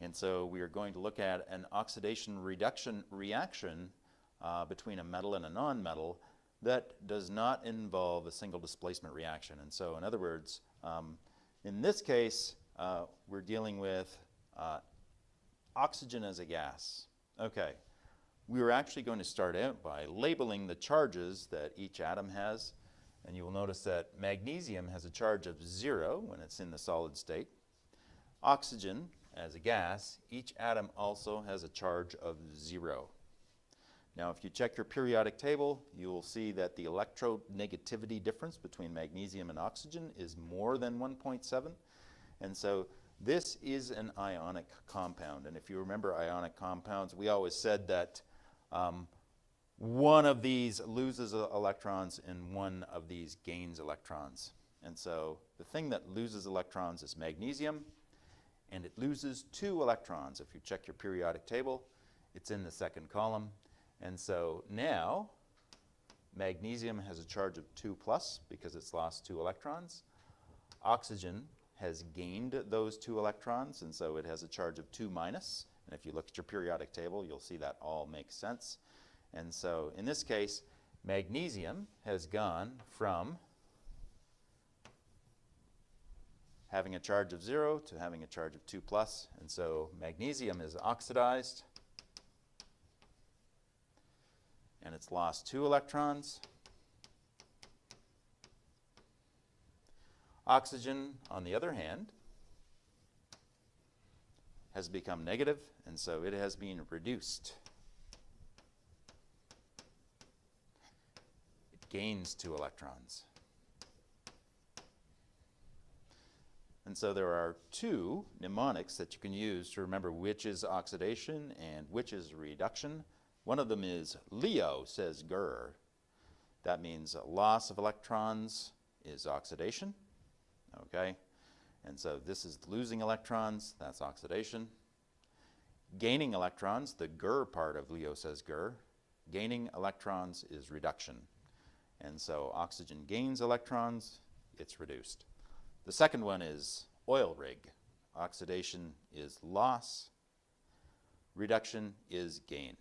And so we are going to look at an oxidation reduction reaction between a metal and a non-metal that does not involve a single displacement reaction. And so in other words, in this case, we're dealing with oxygen as a gas. Okay, we are actually going to start out by labeling the charges that each atom has. And you will notice that magnesium has a charge of 0 when it's in the solid state. Oxygen, as a gas, each atom also has a charge of 0. Now, if you check your periodic table, you will see that the electronegativity difference between magnesium and oxygen is more than 1.7. And so this is an ionic compound. And if you remember ionic compounds, we always said that one of these loses electrons and one of these gains electrons. And so the thing that loses electrons is magnesium, and it loses 2 electrons. If you check your periodic table, it's in the second column. And so now magnesium has a charge of 2 plus because it's lost 2 electrons. Oxygen has gained those 2 electrons, and so it has a charge of 2 minus. And if you look at your periodic table, you'll see that all makes sense. And so in this case, magnesium has gone from having a charge of 0 to having a charge of 2 plus. And so magnesium is oxidized, and it's lost 2 electrons. Oxygen, on the other hand, has become negative, and so it has been reduced. It gains 2 electrons. And so there are 2 mnemonics that you can use to remember which is oxidation and which is reduction. One of them is Leo says Gur. That means loss of electrons is oxidation. Okay? And so this is losing electrons, that's oxidation. Gaining electrons, the Gur part of Leo says Gur, gaining electrons is reduction. And so oxygen gains electrons, it's reduced. The second one is oil rig. Oxidation is loss, reduction is gain.